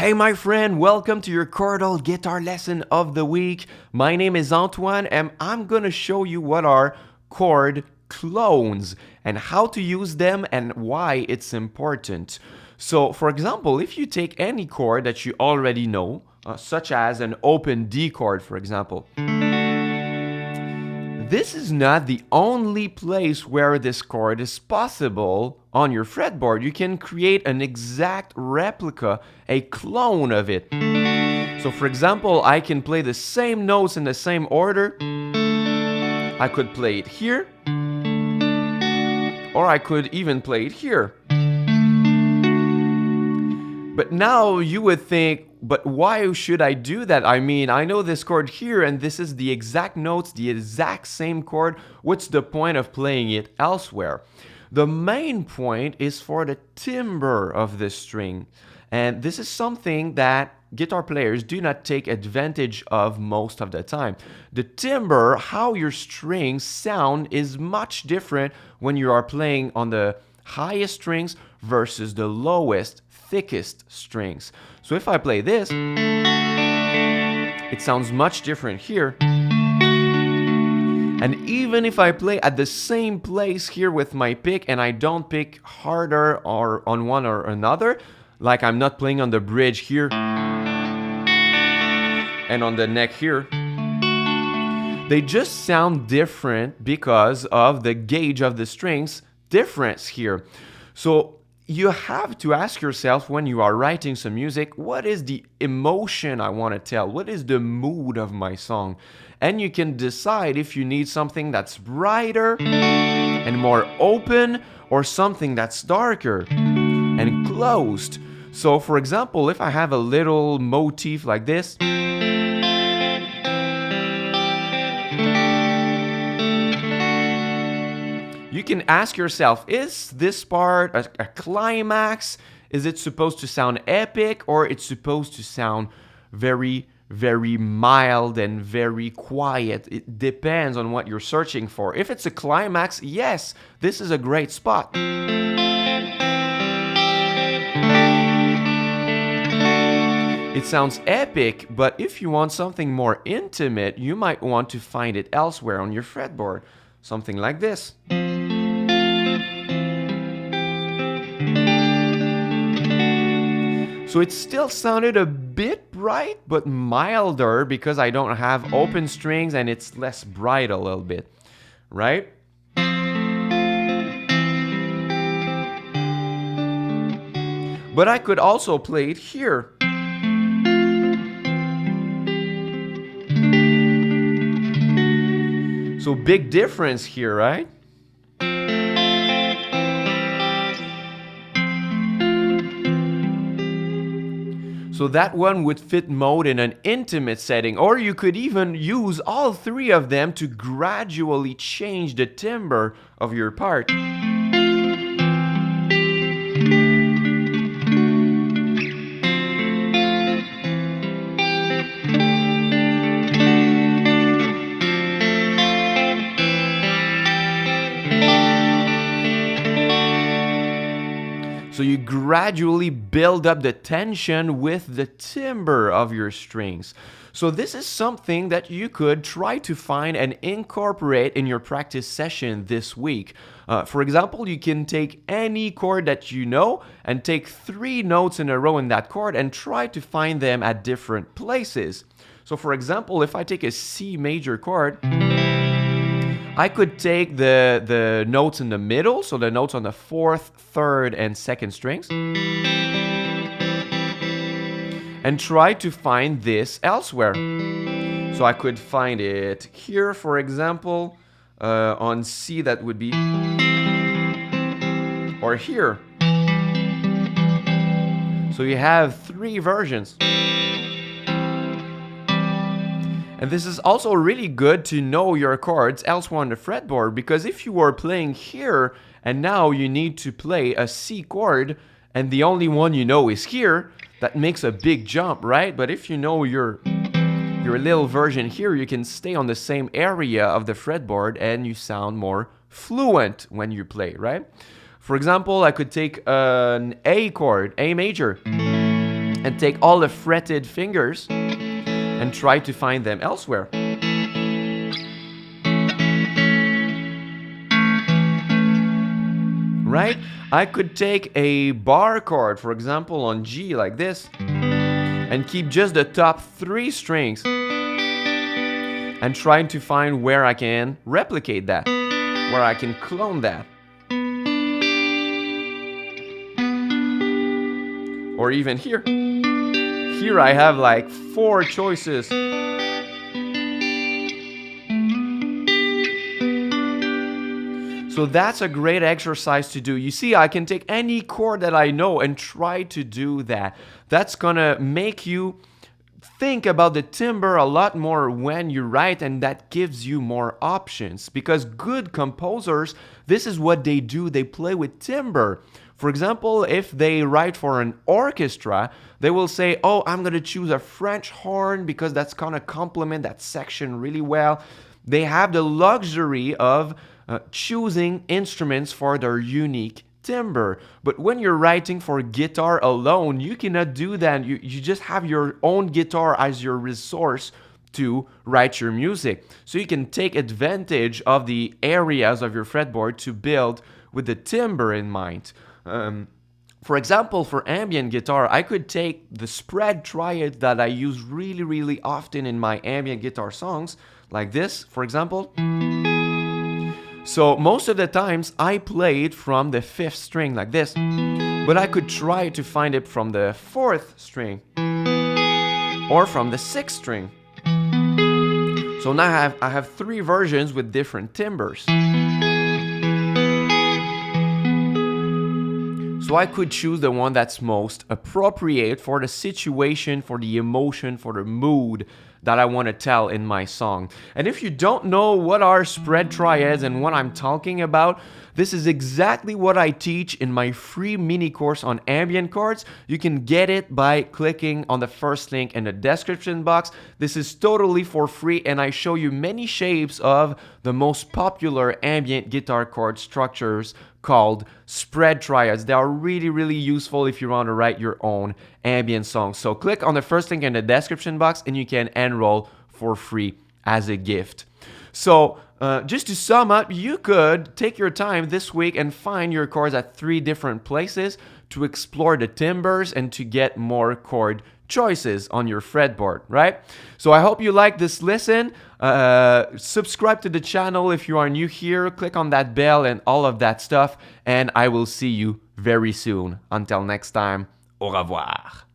Hey my friend, welcome to your chordal guitar lesson of the week. My name is Antoine and I'm gonna show you what are chord clones and how to use them and why it's important. So for example, if you take any chord that you already know, such as an open D chord for example, this is not the only place where this chord is possible on your fretboard. You can create an exact replica, a clone of it. So for example, I can play the same notes in the same order. I could play it here, or I could even play it here. But now you would think, but why should I do that? I mean, I know this chord here and this is the exact notes, the exact same chord. What's the point of playing it elsewhere? The main point is for the timbre of the string. And this is something that guitar players do not take advantage of most of the time. The timbre, how your strings sound, is much different when you are playing on the highest strings versus the lowest, thickest strings. So if I play this, it sounds much different here. And even if I play at the same place here with my pick and I don't pick harder or on one or another, like I'm not playing on the bridge here and on the neck here, they just sound different because of the gauge of the strings difference here. So you have to ask yourself when you are writing some music, what is the emotion I want to tell? What is the mood of my song? And you can decide if you need something that's brighter and more open or something that's darker and closed. So for example, if I have a little motif like this, you can ask yourself, is this part a climax? Is it supposed to sound epic or it's supposed to sound very, very mild and very quiet? It depends on what you're searching for. If it's a climax, yes, this is a great spot. It sounds epic, but if you want something more intimate, you might want to find it elsewhere on your fretboard. Something like this. So it still sounded a bit bright, but milder because I don't have open strings and it's less bright a little bit, right? But I could also play it here. So big difference here, right? So that one would fit mode in an intimate setting, or you could even use all three of them to gradually change the timbre of your part. So you gradually build up the tension with the timbre of your strings. So this is something that you could try to find and incorporate in your practice session this week. For example, you can take any chord that you know and take 3 notes in a row in that chord and try to find them at different places. So for example, if I take a C major chord, I could take the notes in the middle, so the notes on the 4th, 3rd, and 2nd strings, and try to find this elsewhere. So I could find it here, for example, on C that would be, or here. So you have 3 versions. And this is also really good to know your chords elsewhere on the fretboard, because if you were playing here and now you need to play a C chord and the only one you know is here, that makes a big jump, right? But if you know your little version here, you can stay on the same area of the fretboard and you sound more fluent when you play, right? For example, I could take an A chord, A major, and take all the fretted fingers and try to find them elsewhere. Right? I could take a bar chord, for example, on G like this, and keep just the top 3 strings and trying to find where I can replicate that, where I can clone that. Or even here. Here I have like 4 choices. So that's a great exercise to do. You see, I can take any chord that I know and try to do that. That's gonna make you think about the timbre a lot more when you write, and that gives you more options. Because good composers, this is what they do. They play with timbre. For example, if they write for an orchestra, they will say, oh, I'm gonna choose a French horn because that's gonna complement that section really well. They have the luxury of choosing instruments for their unique timbre. But when you're writing for guitar alone, you cannot do that. You just have your own guitar as your resource to write your music. So you can take advantage of the areas of your fretboard to build with the timbre in mind. For example, for ambient guitar, I could take the spread triad that I use really, really often in my ambient guitar songs, like this, for example. So most of the times I play it from the 5th string like this, but I could try to find it from the 4th string or from the 6th string. So now I have 3 versions with different timbres. So I could choose the one that's most appropriate for the situation, for the emotion, for the mood that I want to tell in my song. And if you don't know what are spread triads and what I'm talking about, this is exactly what I teach in my free mini course on ambient chords. You can get it by clicking on the first link in the description box. This is totally for free, and I show you many shapes of the most popular ambient guitar chord structures called spread triads. They are really, really useful if you want to write your own ambient songs. So click on the first link in the description box and you can enroll for free as a gift. So just to sum up, you could take your time this week and find your chords at 3 different places to explore the timbres and to get more chord choices on your fretboard, right? So I hope you like this lesson. Subscribe to the channel if you are new here. Click on that bell and all of that stuff. And I will see you very soon. Until next time, au revoir.